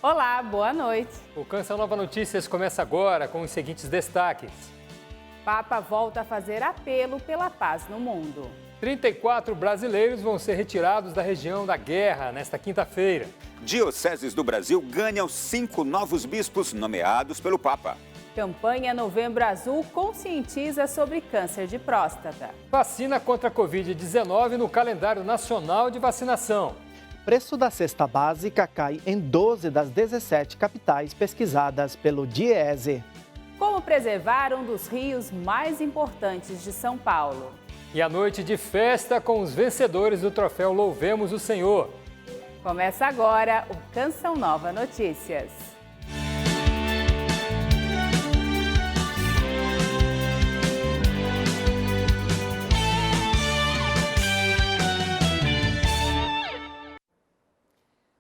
Olá, boa noite. O Canção Nova Notícias começa agora com os seguintes destaques. Papa volta a fazer apelo pela paz no mundo. 34 brasileiros vão ser retirados da região da guerra nesta quinta-feira. Dioceses do Brasil ganham 5 novos bispos nomeados pelo Papa. Campanha Novembro Azul conscientiza sobre câncer de próstata. Vacina contra a Covid-19 no calendário nacional de vacinação. Preço da cesta básica cai em 12 das 17 capitais pesquisadas pelo DIEESE. Como preservar um dos rios mais importantes de São Paulo. E a noite de festa com os vencedores do troféu Louvemos o Senhor. Começa agora o Canção Nova Notícias.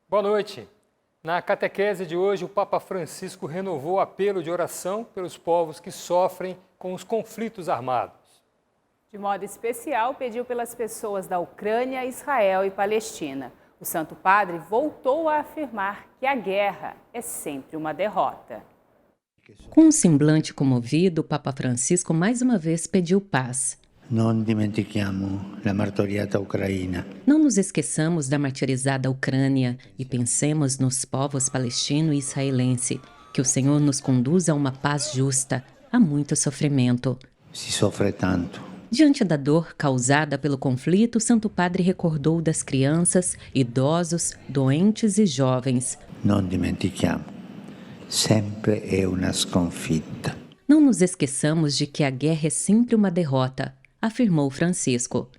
Boa noite. Na catequese de hoje, o Papa Francisco renovou o apelo de oração pelos povos que sofrem com os conflitos armados. De modo especial, pediu pelas pessoas da Ucrânia, Israel e Palestina. O Santo Padre voltou a afirmar que a guerra é sempre uma derrota. Com um semblante comovido, o Papa Francisco mais uma vez pediu paz. Não dimentichiamo la martoriata Ucraina. Não nos esqueçamos da martirizada Ucrânia e pensemos nos povos palestino e israelense. Que o Senhor nos conduza a uma paz justa. Há muito sofrimento. Si soffre tanto. Diante da dor causada pelo conflito, o Santo Padre recordou das crianças, idosos, doentes e jovens. Não dimentichiamo. Sempre é uma sconfitta. Não nos esqueçamos de que a guerra é sempre uma derrota, afirmou Francisco.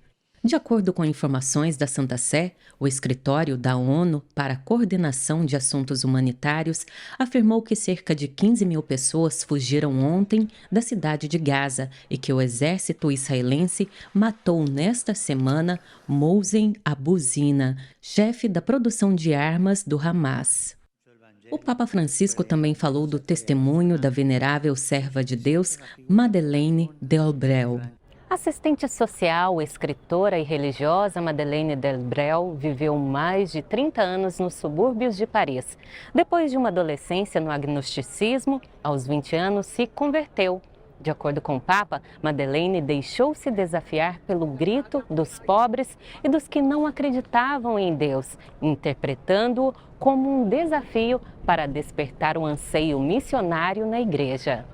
De acordo com informações da Santa Sé, o Escritório da ONU para a Coordenação de Assuntos Humanitários afirmou que cerca de 15 mil pessoas fugiram ontem da cidade de Gaza e que o exército israelense matou nesta semana Mohsen Abu Zina, chefe da produção de armas do Hamas. O Papa Francisco também falou do testemunho da venerável serva de Deus, Madeleine Delbrel. Assistente social, escritora e religiosa, Madeleine Delbrel viveu mais de 30 anos nos subúrbios de Paris. Depois de uma adolescência no agnosticismo, aos 20 anos se converteu. De acordo com o Papa, Madeleine deixou-se desafiar pelo grito dos pobres e dos que não acreditavam em Deus, interpretando-o como um desafio para despertar o anseio missionário na igreja.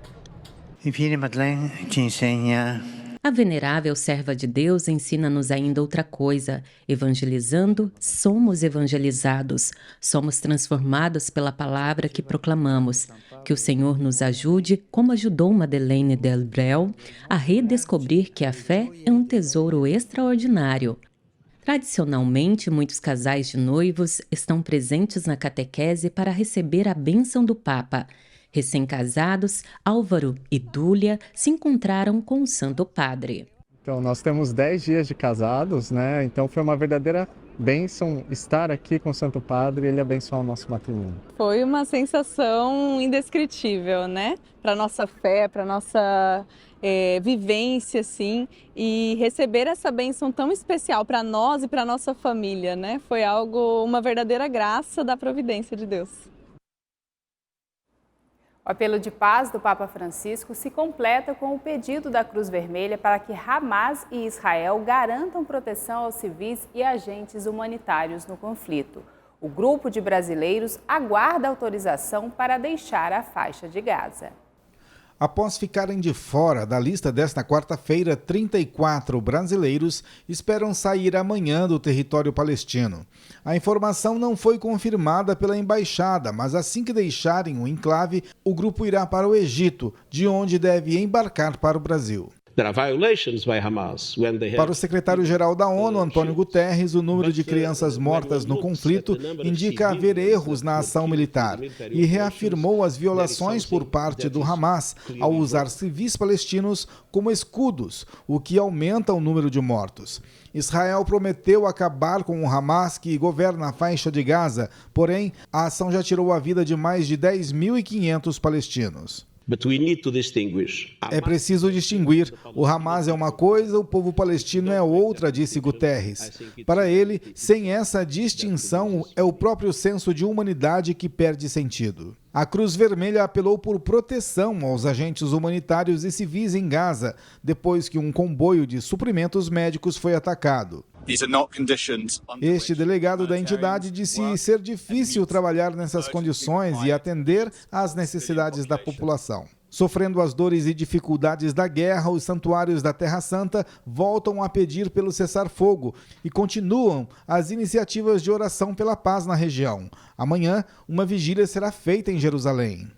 Infine, Madeleine te ensina. A venerável serva de Deus ensina-nos ainda outra coisa. Evangelizando, somos evangelizados. Somos transformados pela palavra que proclamamos. Que o Senhor nos ajude, como ajudou Madeleine Delbrel, a redescobrir que a fé é um tesouro extraordinário. Tradicionalmente, muitos casais de noivos estão presentes na catequese para receber a bênção do Papa. Recém-casados, Álvaro e Dúlia se encontraram com o Santo Padre. Então, nós temos 10 dias de casados, né? Então foi uma verdadeira bênção estar aqui com o Santo Padre e ele abençoar o nosso matrimônio. Foi uma sensação indescritível, né? Para nossa fé, para nossa vivência, assim, e receber essa bênção tão especial para nós e para nossa família, né? Foi uma verdadeira graça da providência de Deus. O apelo de paz do Papa Francisco se completa com o pedido da Cruz Vermelha para que Hamas e Israel garantam proteção aos civis e agentes humanitários no conflito. O grupo de brasileiros aguarda autorização para deixar a faixa de Gaza. Após ficarem de fora da lista desta quarta-feira, 34 brasileiros esperam sair amanhã do território palestino. A informação não foi confirmada pela embaixada, mas assim que deixarem o enclave, o grupo irá para o Egito, de onde deve embarcar para o Brasil. Para o secretário-geral da ONU, Antônio Guterres, o número de crianças mortas no conflito indica haver erros na ação militar e reafirmou as violações por parte do Hamas ao usar civis palestinos como escudos, o que aumenta o número de mortos. Israel prometeu acabar com o Hamas, que governa a faixa de Gaza, porém, a ação já tirou a vida de mais de 10.500 palestinos. É preciso distinguir. O Hamas é uma coisa, o povo palestino é outra, disse Guterres. Para ele, sem essa distinção, é o próprio senso de humanidade que perde sentido. A Cruz Vermelha apelou por proteção aos agentes humanitários e civis em Gaza, depois que um comboio de suprimentos médicos foi atacado. Este delegado da entidade disse ser difícil trabalhar nessas condições e atender às necessidades da população. Sofrendo as dores e dificuldades da guerra, os santuários da Terra Santa voltam a pedir pelo cessar-fogo e continuam as iniciativas de oração pela paz na região. Amanhã, uma vigília será feita em Jerusalém.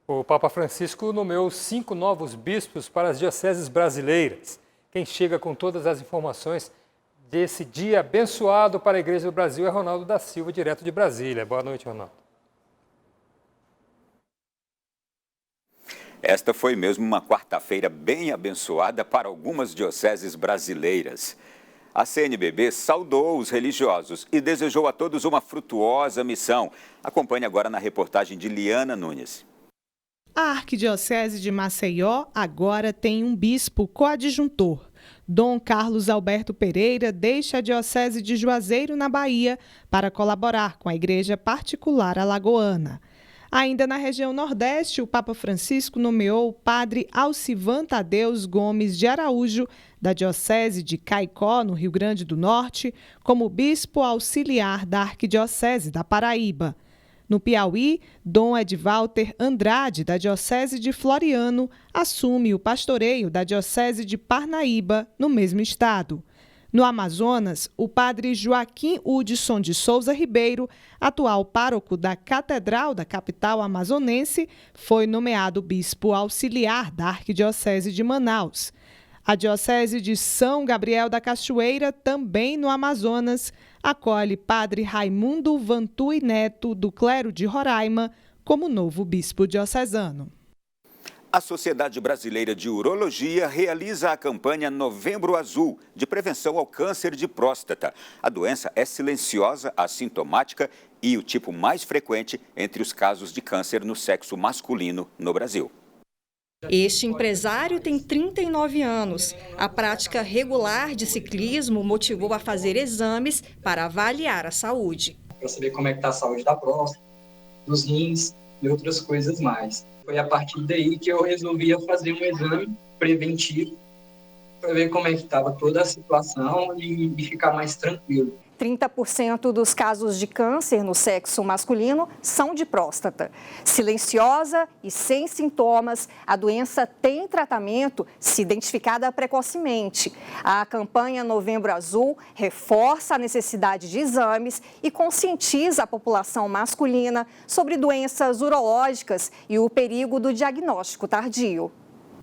O Papa Francisco nomeou 5 novos bispos para as dioceses brasileiras. Quem chega com todas as informações desse dia abençoado para a Igreja do Brasil é Ronaldo da Silva, direto de Brasília. Boa noite, Ronaldo. Esta foi mesmo uma quarta-feira bem abençoada para algumas dioceses brasileiras. A CNBB saudou os religiosos e desejou a todos uma frutuosa missão. Acompanhe agora na reportagem de Liana Nunes. A Arquidiocese de Maceió agora tem um bispo coadjuntor. Dom Carlos Alberto Pereira deixa a Diocese de Juazeiro, na Bahia, para colaborar com a Igreja Particular Alagoana. Ainda na região Nordeste, o Papa Francisco nomeou o padre Alcivan Tadeus Gomes de Araújo, da Diocese de Caicó, no Rio Grande do Norte, como bispo auxiliar da Arquidiocese da Paraíba. No Piauí, Dom Edvalter Andrade, da Diocese de Floriano, assume o pastoreio da Diocese de Parnaíba, no mesmo estado. No Amazonas, o padre Joaquim Hudson de Souza Ribeiro, atual pároco da Catedral da capital amazonense, foi nomeado bispo auxiliar da Arquidiocese de Manaus. A Diocese de São Gabriel da Cachoeira, também no Amazonas, acolhe padre Raimundo Vantui Neto, do clero de Roraima, como novo bispo diocesano. A Sociedade Brasileira de Urologia realiza a campanha Novembro Azul, de prevenção ao câncer de próstata. A doença é silenciosa, assintomática e o tipo mais frequente entre os casos de câncer no sexo masculino no Brasil. Este empresário tem 39 anos. A prática regular de ciclismo motivou a fazer exames para avaliar a saúde. Para saber como é que está a saúde da próstata, dos rins e outras coisas mais. Foi a partir daí que eu resolvi fazer um exame preventivo para ver como é que estava toda a situação e ficar mais tranquilo. 30% dos casos de câncer no sexo masculino são de próstata. Silenciosa e sem sintomas, a doença tem tratamento se identificada precocemente. A campanha Novembro Azul reforça a necessidade de exames e conscientiza a população masculina sobre doenças urológicas e o perigo do diagnóstico tardio.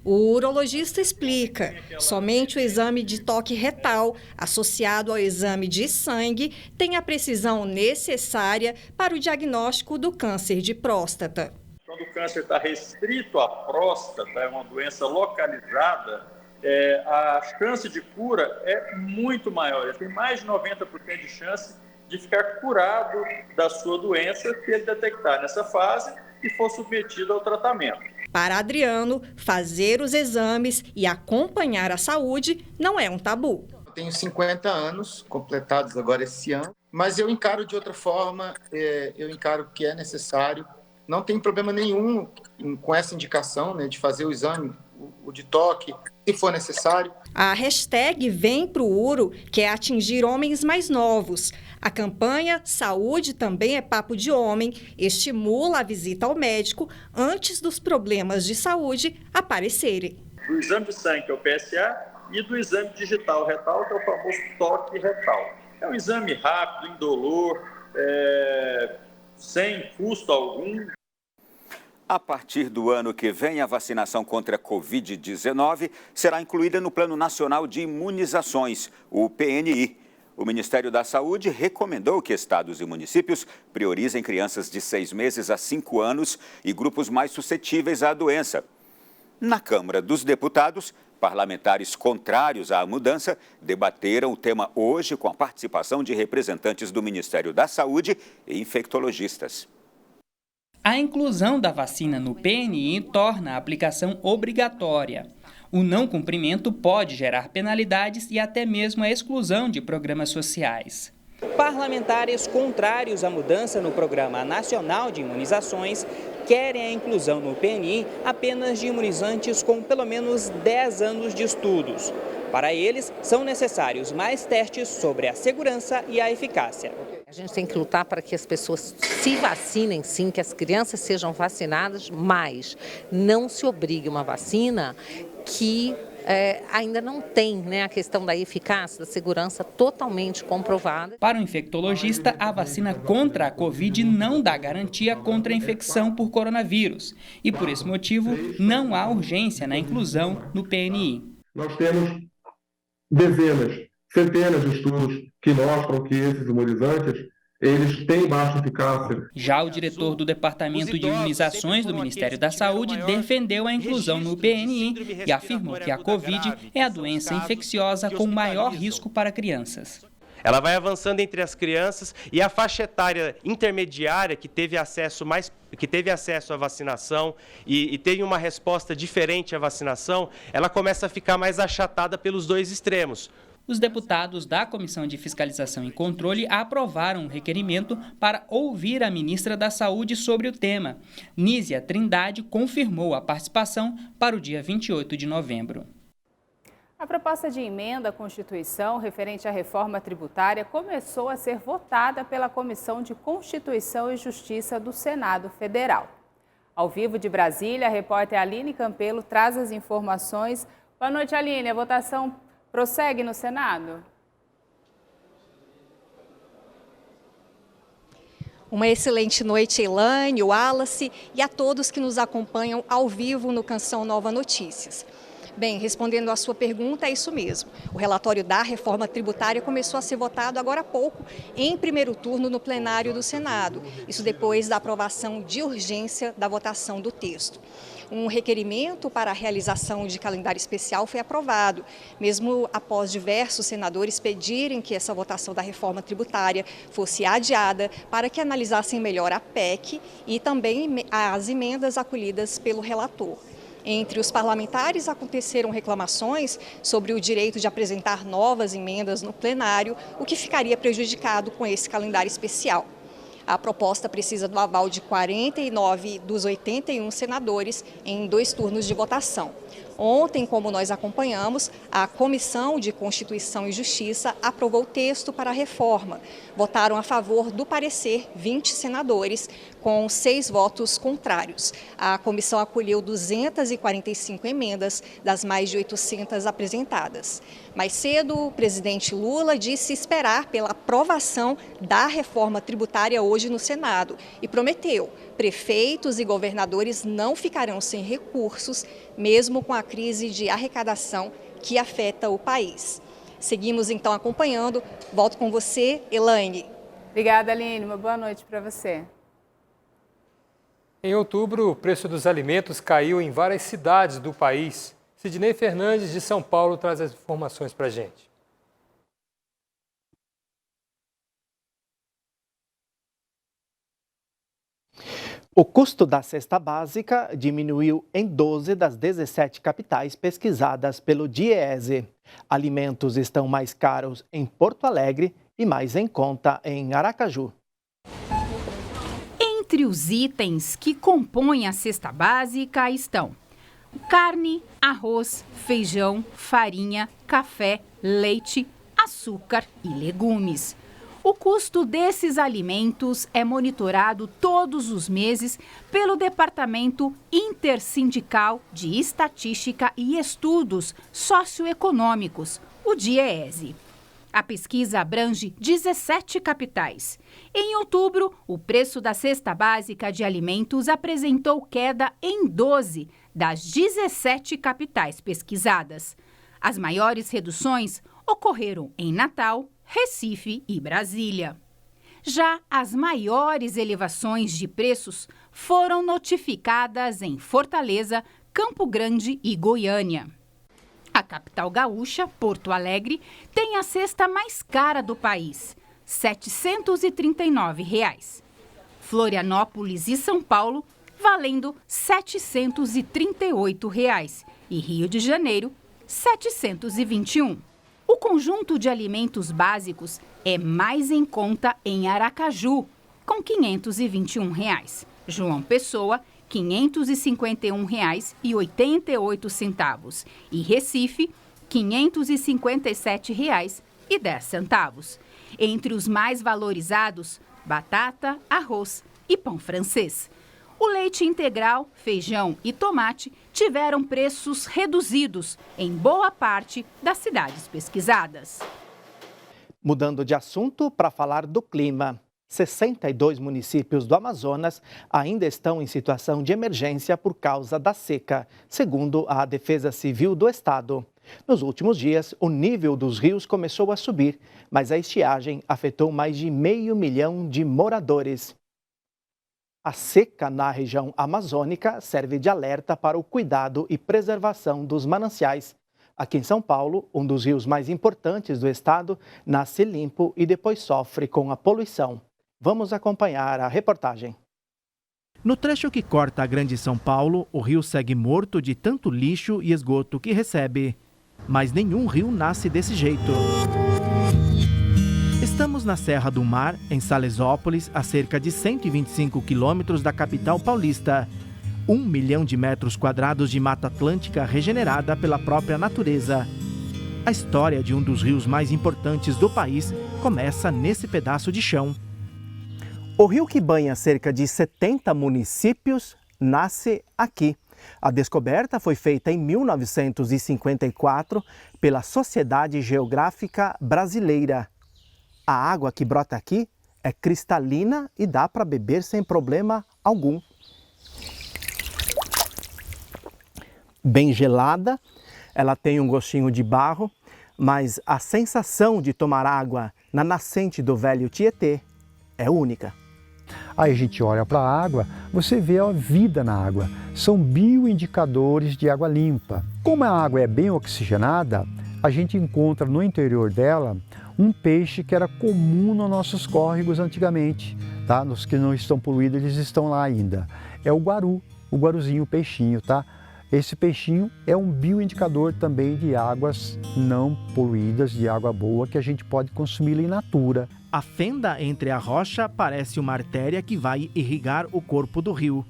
O urologista explica, somente o exame de toque retal, associado ao exame de sangue, tem a precisão necessária para o diagnóstico do câncer de próstata. Quando o câncer está restrito à próstata, é uma doença localizada, a chance de cura é muito maior. Ele tem mais de 90% de chance de ficar curado da sua doença se ele detectar nessa fase e for submetido ao tratamento. Para Adriano, fazer os exames e acompanhar a saúde não é um tabu. Eu tenho 50 anos completados agora esse ano, mas eu encaro de outra forma, eu encaro que é necessário. Não tem problema nenhum com essa indicação, né, de fazer o exame, o de toque, se for necessário. A hashtag Vem Pro Uro quer atingir homens mais novos. A campanha Saúde Também é Papo de Homem estimula a visita ao médico antes dos problemas de saúde aparecerem. Do exame de sangue, que é o PSA, e do exame digital retal, que é o famoso toque retal. É um exame rápido, indolor, sem custo algum. A partir do ano que vem, a vacinação contra a Covid-19 será incluída no Plano Nacional de Imunizações, o PNI. O Ministério da Saúde recomendou que estados e municípios priorizem crianças de 6 meses a 5 anos e grupos mais suscetíveis à doença. Na Câmara dos Deputados, parlamentares contrários à mudança debateram o tema hoje com a participação de representantes do Ministério da Saúde e infectologistas. A inclusão da vacina no PNI torna a aplicação obrigatória. O não cumprimento pode gerar penalidades e até mesmo a exclusão de programas sociais. Parlamentares contrários à mudança no Programa Nacional de Imunizações querem a inclusão no PNI apenas de imunizantes com pelo menos 10 anos de estudos. Para eles, são necessários mais testes sobre a segurança e a eficácia. A gente tem que lutar para que as pessoas se vacinem, sim, que as crianças sejam vacinadas, mas não se obrigue uma vacina que ainda não tem, a questão da eficácia, da segurança totalmente comprovada. Para o infectologista, a vacina contra a Covid não dá garantia contra a infecção por coronavírus. E por esse motivo, não há urgência na inclusão no PNI. Nós temos dezenas, centenas de estudos que mostram que esses imunizantes eles têm baixa eficácia. Já o diretor do Departamento de Imunizações do Ministério da Saúde defendeu a inclusão no PNI e afirmou que a Covid é a doença infecciosa com maior risco para crianças. Ela vai avançando entre as crianças e a faixa etária intermediária que teve acesso à vacinação e teve uma resposta diferente à vacinação, ela começa a ficar mais achatada pelos dois extremos. Os deputados da Comissão de Fiscalização e Controle aprovaram um requerimento para ouvir a ministra da Saúde sobre o tema. Nízia Trindade confirmou a participação para o dia 28 de novembro. A proposta de emenda à Constituição referente à reforma tributária começou a ser votada pela Comissão de Constituição e Justiça do Senado Federal. Ao vivo de Brasília, a repórter Aline Campelo traz as informações. Boa noite, Aline. A votação prossegue no Senado? Uma excelente noite, Elaine, Wallace e a todos que nos acompanham ao vivo no Canção Nova Notícias. Bem, respondendo à sua pergunta, é isso mesmo. O relatório da reforma tributária começou a ser votado agora há pouco, em primeiro turno no plenário do Senado. Isso depois da aprovação de urgência da votação do texto. Um requerimento para a realização de calendário especial foi aprovado, mesmo após diversos senadores pedirem que essa votação da reforma tributária fosse adiada para que analisassem melhor a PEC e também as emendas acolhidas pelo relator. Entre os parlamentares aconteceram reclamações sobre o direito de apresentar novas emendas no plenário, o que ficaria prejudicado com esse calendário especial. A proposta precisa do aval de 49 dos 81 senadores em 2 turnos de votação. Ontem, como nós acompanhamos, a Comissão de Constituição e Justiça aprovou o texto para a reforma. Votaram a favor do parecer 20 senadores, com 6 votos contrários. A comissão acolheu 245 emendas das mais de 800 apresentadas. Mais cedo, o presidente Lula disse esperar pela aprovação da reforma tributária hoje no Senado e prometeu: prefeitos e governadores não ficarão sem recursos, mesmo com a crise de arrecadação que afeta o país. Seguimos então acompanhando. Volto com você, Elaine. Obrigada, Aline. Uma boa noite para você. Em outubro, o preço dos alimentos caiu em várias cidades do país. Sidney Fernandes, de São Paulo, traz as informações para a gente. O custo da cesta básica diminuiu em 12 das 17 capitais pesquisadas pelo DIEESE. Alimentos estão mais caros em Porto Alegre e mais em conta em Aracaju. Entre os itens que compõem a cesta básica estão carne, arroz, feijão, farinha, café, leite, açúcar e legumes. O custo desses alimentos é monitorado todos os meses pelo Departamento Intersindical de Estatística e Estudos Socioeconômicos, o DIEESE. A pesquisa abrange 17 capitais. Em outubro, o preço da cesta básica de alimentos apresentou queda em 12 das 17 capitais pesquisadas. As maiores reduções ocorreram em Natal, Recife e Brasília. Já as maiores elevações de preços foram notificadas em Fortaleza, Campo Grande e Goiânia. A capital gaúcha, Porto Alegre, tem a cesta mais cara do país, R$ 739. Florianópolis e São Paulo, valendo R$ 738 e Rio de Janeiro, R$ 721. O conjunto de alimentos básicos é mais em conta em Aracaju, com R$ 521. João Pessoa, R$ 551,88 e Recife, R$ 557,10. Entre os mais valorizados, batata, arroz e pão francês. O leite integral, feijão e tomate tiveram preços reduzidos em boa parte das cidades pesquisadas. Mudando de assunto para falar do clima. 62 municípios do Amazonas ainda estão em situação de emergência por causa da seca, segundo a Defesa Civil do Estado. Nos últimos dias, o nível dos rios começou a subir, mas a estiagem afetou mais de 500 mil de moradores. A seca na região amazônica serve de alerta para o cuidado e preservação dos mananciais. Aqui em São Paulo, um dos rios mais importantes do estado nasce limpo e depois sofre com a poluição. Vamos acompanhar a reportagem. No trecho que corta a Grande São Paulo, o rio segue morto de tanto lixo e esgoto que recebe. Mas nenhum rio nasce desse jeito. Estamos na Serra do Mar, em Salesópolis, a cerca de 125 quilômetros da capital paulista. 1 milhão de metros quadrados de Mata Atlântica regenerada pela própria natureza. A história de um dos rios mais importantes do país começa nesse pedaço de chão. O rio que banha cerca de 70 municípios nasce aqui. A descoberta foi feita em 1954 pela Sociedade Geográfica Brasileira. A água que brota aqui é cristalina e dá para beber sem problema algum. Bem gelada, ela tem um gostinho de barro, mas a sensação de tomar água na nascente do Velho Tietê é única. Aí a gente olha para a água, você vê a vida na água. São bioindicadores de água limpa. Como a água é bem oxigenada, a gente encontra no interior dela um peixe que era comum nos nossos córregos antigamente. Tá? Nos que não estão poluídos, eles estão lá ainda. É o guaru, o guaruzinho, o peixinho. Tá? Esse peixinho é um bioindicador também de águas não poluídas, de água boa, que a gente pode consumir in natura. A fenda entre a rocha parece uma artéria que vai irrigar o corpo do rio.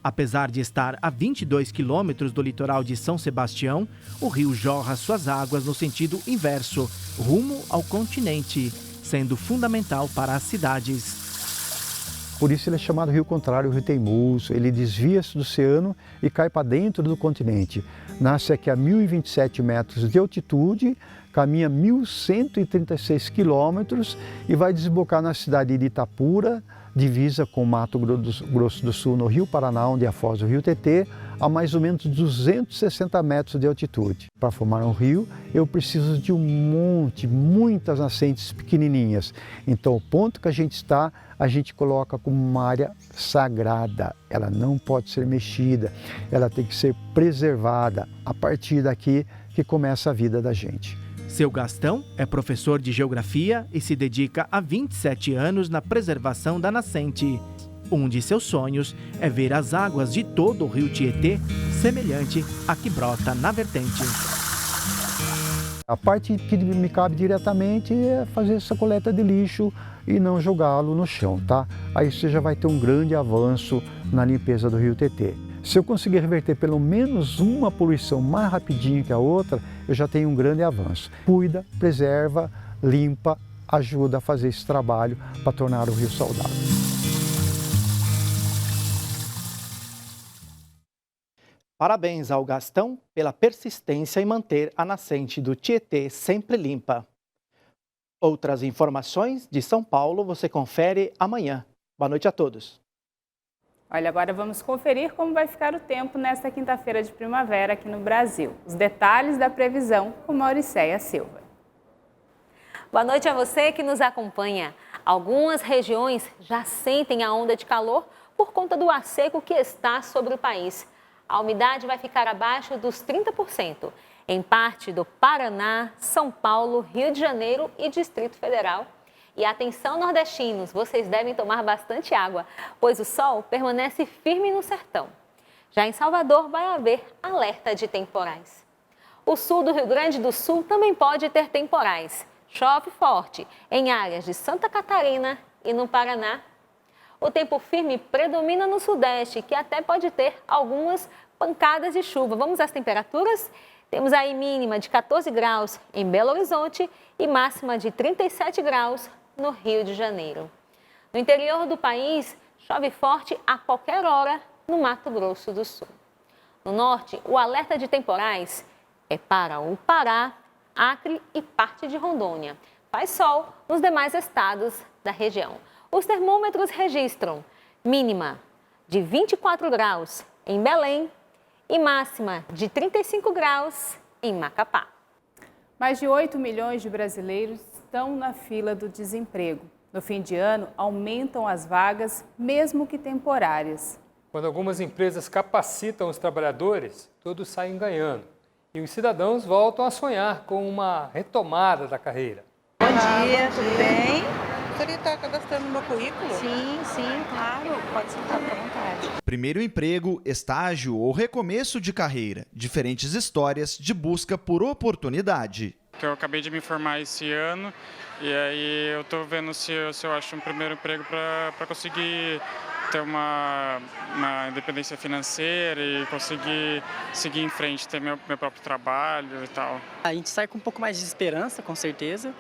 Apesar de estar a 22 quilômetros do litoral de São Sebastião, o rio jorra suas águas no sentido inverso, rumo ao continente, sendo fundamental para as cidades. Por isso ele é chamado rio contrário, rio teimoso. Ele desvia-se do oceano e cai para dentro do continente. Nasce aqui a 1.027 metros de altitude, caminha 1.136 quilômetros e vai desembocar na cidade de Itapura, divisa com Mato Grosso do Sul, no Rio Paraná, onde afoza o Rio Tietê, a mais ou menos 260 metros de altitude. Para formar um rio, eu preciso de muitas nascentes pequenininhas. Então, o ponto que a gente está, a gente coloca como uma área sagrada. Ela não pode ser mexida, ela tem que ser preservada. A partir daqui que começa a vida da gente. Seu Gastão é professor de geografia e se dedica há 27 anos na preservação da nascente. Um de seus sonhos é ver as águas de todo o rio Tietê semelhante à que brota na vertente. A parte que me cabe diretamente é fazer essa coleta de lixo e não jogá-lo no chão, tá? Aí você já vai ter um grande avanço na limpeza do rio Tietê. Se eu conseguir reverter pelo menos uma poluição mais rapidinho que a outra, eu já tenho um grande avanço. Cuida, preserva, limpa, ajuda a fazer esse trabalho para tornar o rio saudável. Parabéns ao Gastão pela persistência em manter a nascente do Tietê sempre limpa. Outras informações de São Paulo você confere amanhã. Boa noite a todos. Olha, agora vamos conferir como vai ficar o tempo nesta quinta-feira de primavera aqui no Brasil. Os detalhes da previsão com Mauricéia Silva. Boa noite a você que nos acompanha. Algumas regiões já sentem a onda de calor por conta do ar seco que está sobre o país. A umidade vai ficar abaixo dos 30%, em parte do Paraná, São Paulo, Rio de Janeiro e Distrito Federal. E atenção, nordestinos, vocês devem tomar bastante água, pois o sol permanece firme no sertão. Já em Salvador vai haver alerta de temporais. O sul do Rio Grande do Sul também pode ter temporais. Chove forte em áreas de Santa Catarina e no Paraná. O tempo firme predomina no sudeste, que até pode ter algumas pancadas de chuva. Vamos às temperaturas? Temos aí mínima de 14 graus em Belo Horizonte e máxima de 37 graus no Rio de Janeiro. No interior do país, chove forte a qualquer hora no Mato Grosso do Sul. No norte, o alerta de temporais é para o Pará, Acre e parte de Rondônia. Faz sol nos demais estados da região. Os termômetros registram mínima de 24 graus em Belém e máxima de 35 graus em Macapá. Mais de 8 milhões de brasileiros estão na fila do desemprego. No fim de ano, aumentam as vagas, mesmo que temporárias. Quando algumas empresas capacitam os trabalhadores, todos saem ganhando. E os cidadãos voltam a sonhar com uma retomada da carreira. Bom dia, tudo bem? Você está cadastrando no meu currículo? Sim, claro. Pode sentar à vontade. Primeiro emprego, estágio ou recomeço de carreira. Diferentes histórias de busca por oportunidade. Eu acabei de me formar esse ano e aí eu estou vendo se eu acho um primeiro emprego para conseguir ter uma independência financeira e conseguir seguir em frente, ter meu próprio trabalho e tal. A gente sai com um pouco mais de esperança, com certeza,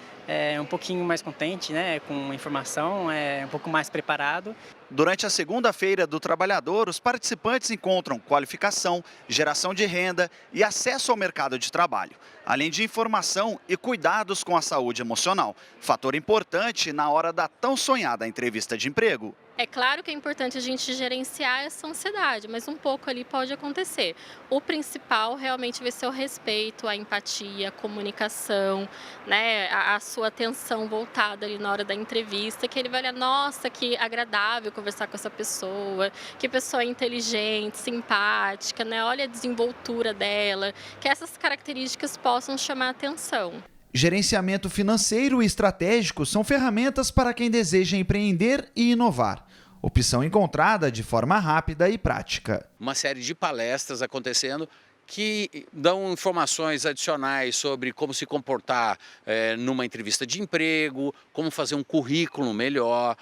um pouquinho mais contente, né, com informação, um pouco mais preparado. Durante a segunda-feira do trabalhador, os participantes encontram qualificação, geração de renda e acesso ao mercado de trabalho, além de informação e cuidados com a saúde emocional, fator importante na hora da tão sonhada entrevista de emprego. É claro que é importante a gente gerenciar essa ansiedade, mas um pouco ali pode acontecer. O principal realmente vai ser o respeito, a empatia, a comunicação, né, a sua atenção voltada ali na hora da entrevista, que ele vai olhar, nossa, que agradável conversar com essa pessoa, que pessoa inteligente, simpática, né, olha a desenvoltura dela, que essas características possam chamar a atenção. Gerenciamento financeiro e estratégico são ferramentas para quem deseja empreender e inovar. Opção encontrada de forma rápida e prática. Uma série de palestras acontecendo que dão informações adicionais sobre como se comportar numa entrevista de emprego, como fazer um currículo melhor,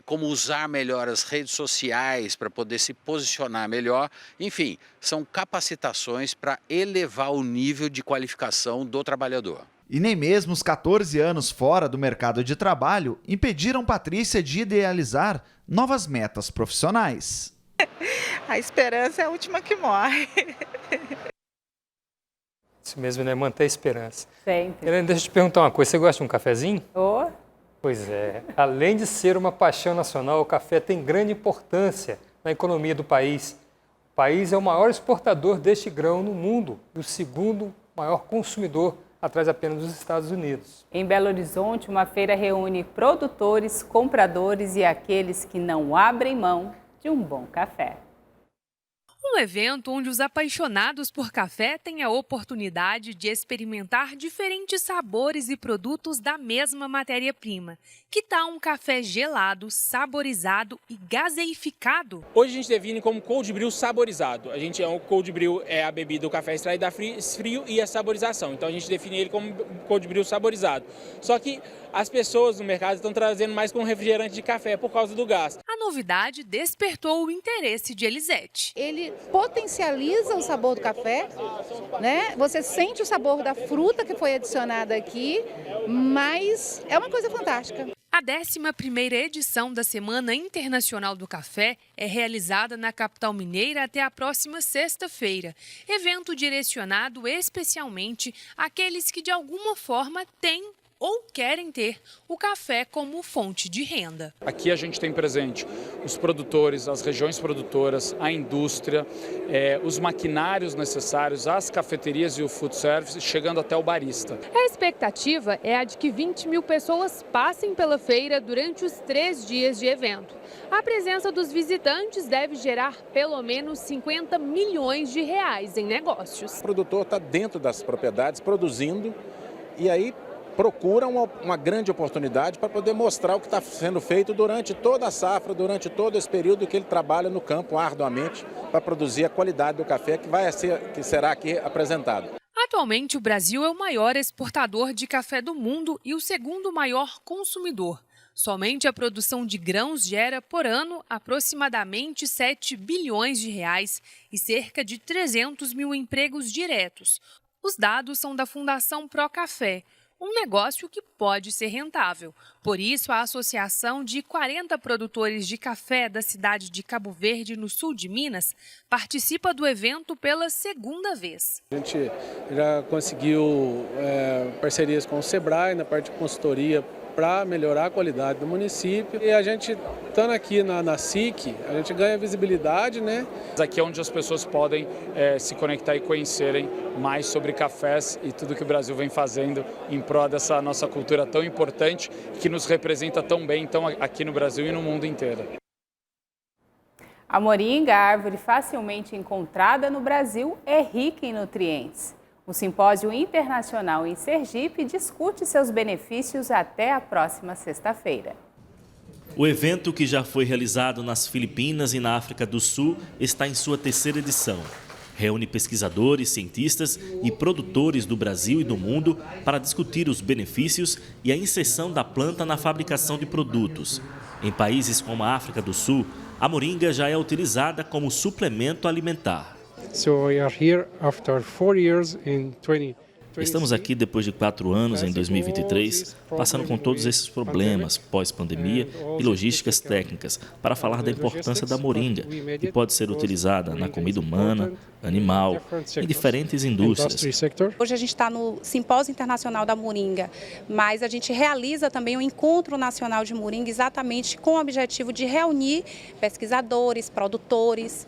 como usar melhor as redes sociais para poder se posicionar melhor. Enfim, são capacitações para elevar o nível de qualificação do trabalhador. E nem mesmo os 14 anos fora do mercado de trabalho impediram Patrícia de idealizar novas metas profissionais. A esperança é a última que morre. Isso mesmo, né? Manter a esperança. Sempre. Helena, deixa eu te perguntar uma coisa. Você gosta de um cafezinho? Oh. Pois é. Além de ser uma paixão nacional, o café tem grande importância na economia do país. O país é o maior exportador deste grão no mundo e o segundo maior consumidor, atrás apenas dos Estados Unidos. Em Belo Horizonte, uma feira reúne produtores, compradores e aqueles que não abrem mão de um bom café. Um evento onde os apaixonados por café têm a oportunidade de experimentar diferentes sabores e produtos da mesma matéria-prima. Que tal um café gelado, saborizado e gaseificado? Hoje a gente define como cold brew saborizado. O cold brew é a bebida, o café extraído da frio e a saborização. Então a gente define ele como cold brew saborizado. Só que as pessoas no mercado estão trazendo mais como refrigerante de café por causa do gás. A novidade despertou o interesse de Elisete. Ele potencializa o sabor do café, né? Você sente o sabor da fruta que foi adicionada aqui, mas é uma coisa fantástica. A 11ª edição da Semana Internacional do Café é realizada na capital mineira até a próxima sexta-feira. Evento direcionado especialmente àqueles que de alguma forma têm ou querem ter o café como fonte de renda. Aqui a gente tem presente os produtores, as regiões produtoras, a indústria, os maquinários necessários, as cafeterias e o food service, chegando até o barista. A expectativa é a de que 20 mil pessoas passem pela feira durante os 3 dias de evento. A presença dos visitantes deve gerar pelo menos 50 milhões de reais em negócios. O produtor está dentro das propriedades produzindo e aí procura uma grande oportunidade para poder mostrar o que está sendo feito durante toda a safra, durante todo esse período que ele trabalha no campo arduamente para produzir a qualidade do café que será aqui apresentado. Atualmente, o Brasil é o maior exportador de café do mundo e o segundo maior consumidor. Somente a produção de grãos gera, por ano, aproximadamente 7 bilhões de reais e cerca de 300 mil empregos diretos. Os dados são da Fundação Procafé, um negócio que pode ser rentável. Por isso, a associação de 40 produtores de café da cidade de Cabo Verde, no sul de Minas, participa do evento pela segunda vez. A gente já conseguiu parcerias com o Sebrae na parte de consultoria para melhorar a qualidade do município. E a gente, estando aqui na SIC, a gente ganha visibilidade, né? Aqui é onde as pessoas podem se conectar e conhecerem mais sobre cafés e tudo que o Brasil vem fazendo em prol dessa nossa cultura tão importante, que nos representa tão bem então, aqui no Brasil e no mundo inteiro. A moringa, árvore facilmente encontrada no Brasil, é rica em nutrientes. O Simpósio Internacional em Sergipe discute seus benefícios até a próxima sexta-feira. O evento, que já foi realizado nas Filipinas e na África do Sul, está em sua terceira edição. Reúne pesquisadores, cientistas e produtores do Brasil e do mundo para discutir os benefícios e a inserção da planta na fabricação de produtos. Em países como a África do Sul, a moringa já é utilizada como suplemento alimentar. Estamos aqui depois de 4 anos, em 2023, passando com todos esses problemas pós-pandemia e logísticas técnicas, para falar da importância da moringa, que pode ser utilizada na comida humana, animal, em diferentes indústrias. Hoje a gente está no Simpósio Internacional da Moringa, mas a gente realiza também o Encontro Nacional de Moringa exatamente com o objetivo de reunir pesquisadores, produtores,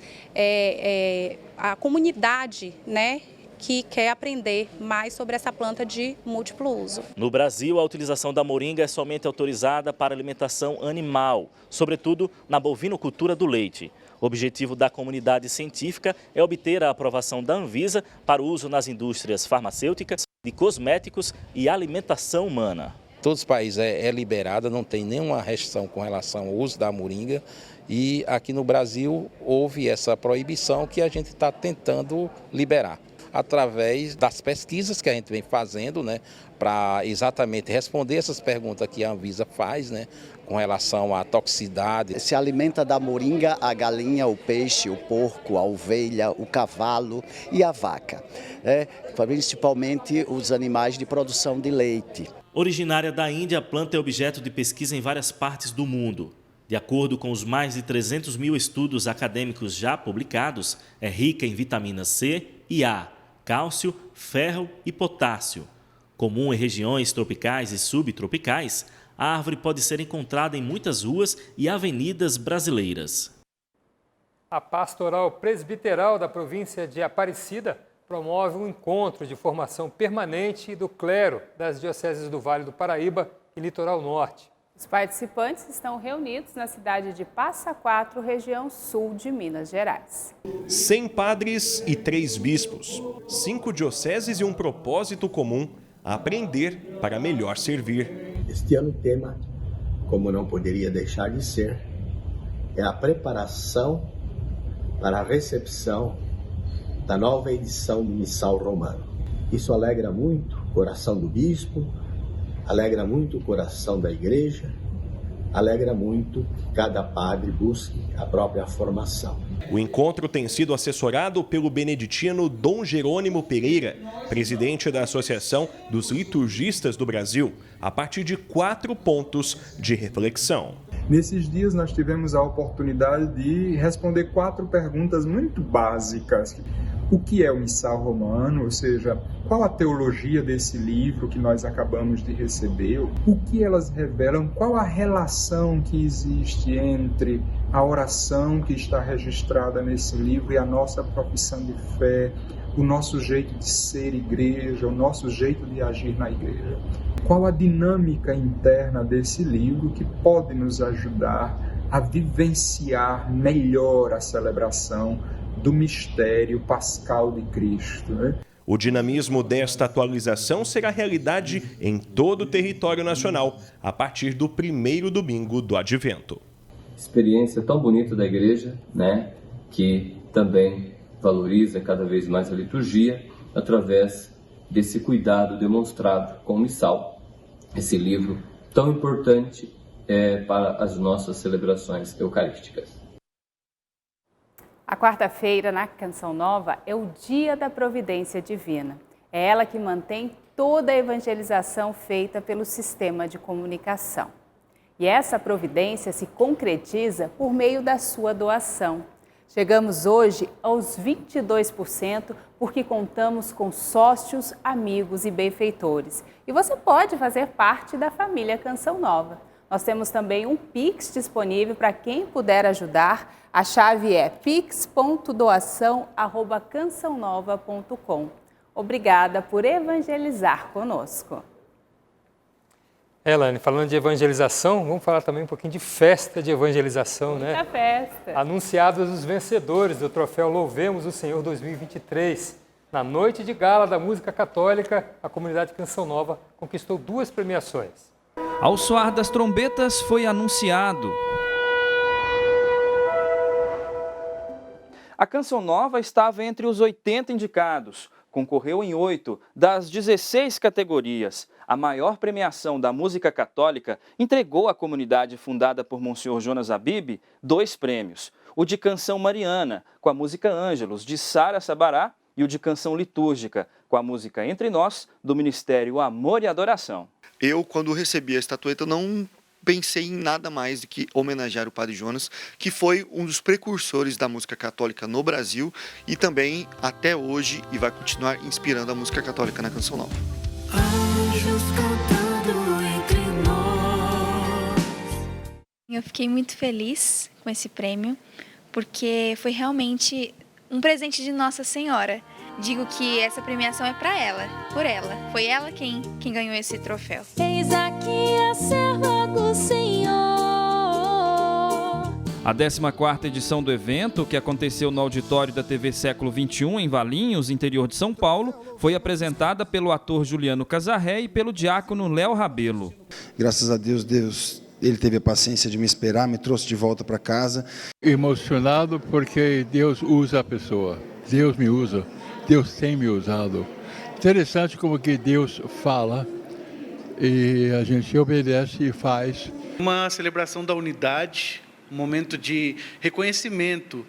a comunidade, né, que quer aprender mais sobre essa planta de múltiplo uso. No Brasil, a utilização da moringa é somente autorizada para alimentação animal, sobretudo na bovinocultura do leite. O objetivo da comunidade científica é obter a aprovação da Anvisa para o uso nas indústrias farmacêuticas, de cosméticos e alimentação humana. Todos os países é liberada, não tem nenhuma restrição com relação ao uso da moringa. E aqui no Brasil houve essa proibição que a gente está tentando liberar, através das pesquisas que a gente vem fazendo, né, para exatamente responder essas perguntas que a Anvisa faz, né, com relação à toxicidade. Se alimenta da moringa a galinha, o peixe, o porco, a ovelha, o cavalo e a vaca, principalmente os animais de produção de leite. Originária da Índia, a planta é objeto de pesquisa em várias partes do mundo. De acordo com os mais de 300 mil estudos acadêmicos já publicados, é rica em vitaminas C e A, cálcio, ferro e potássio. Comum em regiões tropicais e subtropicais, a árvore pode ser encontrada em muitas ruas e avenidas brasileiras. A Pastoral Presbiteral da província de Aparecida promove um encontro de formação permanente do clero das dioceses do Vale do Paraíba e Litoral Norte. Os participantes estão reunidos na cidade de Passa Quatro, região sul de Minas Gerais. 100 padres e 3 bispos, 5 dioceses e um propósito comum: aprender para melhor servir. Este ano o tema, como não poderia deixar de ser, é a preparação para a recepção da nova edição do Missal Romano. Isso alegra muito o coração do bispo, alegra muito o coração da igreja, alegra muito que cada padre busque a própria formação. O encontro tem sido assessorado pelo beneditino Dom Jerônimo Pereira, presidente da Associação dos Liturgistas do Brasil, a partir de 4 pontos de reflexão. Nesses dias nós tivemos a oportunidade de responder 4 perguntas muito básicas. O que é o Missal Romano, ou seja, qual a teologia desse livro que nós acabamos de receber, o que elas revelam, qual a relação que existe entre a oração que está registrada nesse livro e a nossa profissão de fé, o nosso jeito de ser igreja, o nosso jeito de agir na igreja. Qual a dinâmica interna desse livro que pode nos ajudar a vivenciar melhor a celebração do mistério pascal de Cristo, né? O dinamismo desta atualização será realidade em todo o território nacional, a partir do primeiro domingo do Advento. Experiência tão bonita da igreja, né, que também valoriza cada vez mais a liturgia através desse cuidado demonstrado com o missal, esse livro tão importante para as nossas celebrações eucarísticas. A quarta-feira, na Canção Nova, é o Dia da Providência Divina. É ela que mantém toda a evangelização feita pelo sistema de comunicação. E essa providência se concretiza por meio da sua doação. Chegamos hoje aos 22% porque contamos com sócios, amigos e benfeitores. E você pode fazer parte da família Canção Nova. Nós temos também um Pix disponível para quem puder ajudar. A chave é pix.doação@cançãonova.com. Obrigada por evangelizar conosco. Elaine, falando de evangelização, vamos falar também um pouquinho de festa de evangelização, né? Muita festa. Anunciados os vencedores do troféu Louvemos o Senhor 2023. Na noite de gala da música católica, a comunidade Canção Nova conquistou 2 premiações. Ao soar das trombetas foi anunciado. A Canção Nova estava entre os 80 indicados. Concorreu em 8 das 16 categorias. A maior premiação da música católica entregou à comunidade fundada por Monsenhor Jonas Abib 2 prêmios. O de Canção Mariana, com a música Ângelos, de Sara Sabará, e o de Canção Litúrgica, com a música Entre Nós, do Ministério Amor e Adoração. Eu, quando recebi a estatueta, não pensei em nada mais do que homenagear o Padre Jonas, que foi um dos precursores da música católica no Brasil e também, até hoje, e vai continuar inspirando a música católica na Canção Nova. Anjos cantando entre nós. Eu fiquei muito feliz com esse prêmio, porque foi realmente um presente de Nossa Senhora. Digo que essa premiação é para ela, por ela. Foi ela quem ganhou esse troféu. Eis aqui a serva do Senhor. A 14ª edição do evento, que aconteceu no auditório da TV Século XXI, em Valinhos, interior de São Paulo, foi apresentada pelo ator Juliano Casarré e pelo diácono Léo Rabelo. Graças a Deus, Ele teve a paciência de me esperar, me trouxe de volta para casa. Emocionado porque Deus usa a pessoa, Deus me usa. Deus tem me usado. Interessante como que Deus fala e a gente obedece e faz. Uma celebração da unidade, um momento de reconhecimento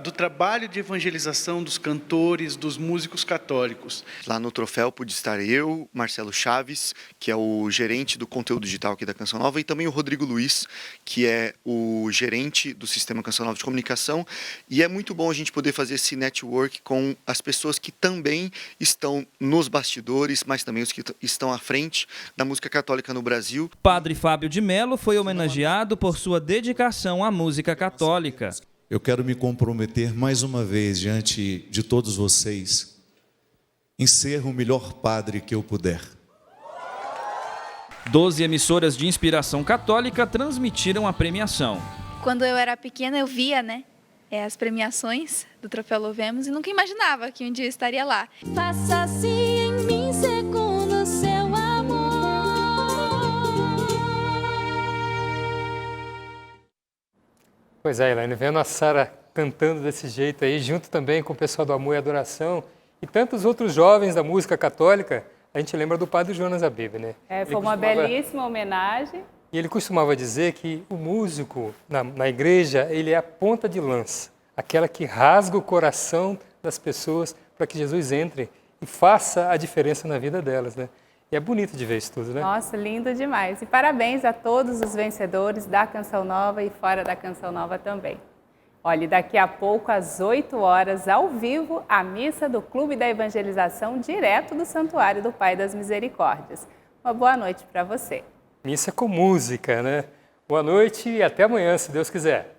do trabalho de evangelização dos cantores, dos músicos católicos. Lá no troféu pude estar eu, Marcelo Chaves, que é o gerente do conteúdo digital aqui da Canção Nova, e também o Rodrigo Luiz, que é o gerente do Sistema Canção Nova de Comunicação. E é muito bom a gente poder fazer esse network com as pessoas que também estão nos bastidores, mas também os que estão à frente da música católica no Brasil. Padre Fábio de Mello foi homenageado por sua dedicação à música católica. Eu quero me comprometer mais uma vez diante de todos vocês em ser o melhor padre que eu puder. 12 emissoras de inspiração católica transmitiram a premiação. Quando eu era pequena eu via, as premiações do Troféu Louvemos e nunca imaginava que um dia eu estaria lá. Faça assim em mim segundo o seu amor. Pois é, Elaine, vendo a Sara cantando desse jeito aí, junto também com o pessoal do Amor e Adoração e tantos outros jovens da música católica, a gente lembra do Padre Jonas Abib, né? Foi uma belíssima homenagem. E ele costumava dizer que o músico na igreja, ele é a ponta de lança, aquela que rasga o coração das pessoas para que Jesus entre e faça a diferença na vida delas, né? E é bonito de ver isso tudo, né? Nossa, lindo demais. E parabéns a todos os vencedores da Canção Nova e fora da Canção Nova também. Olha, daqui a pouco, às 8 horas, ao vivo, a missa do Clube da Evangelização, direto do Santuário do Pai das Misericórdias. Uma boa noite para você. Missa com música, né? Boa noite e até amanhã, se Deus quiser.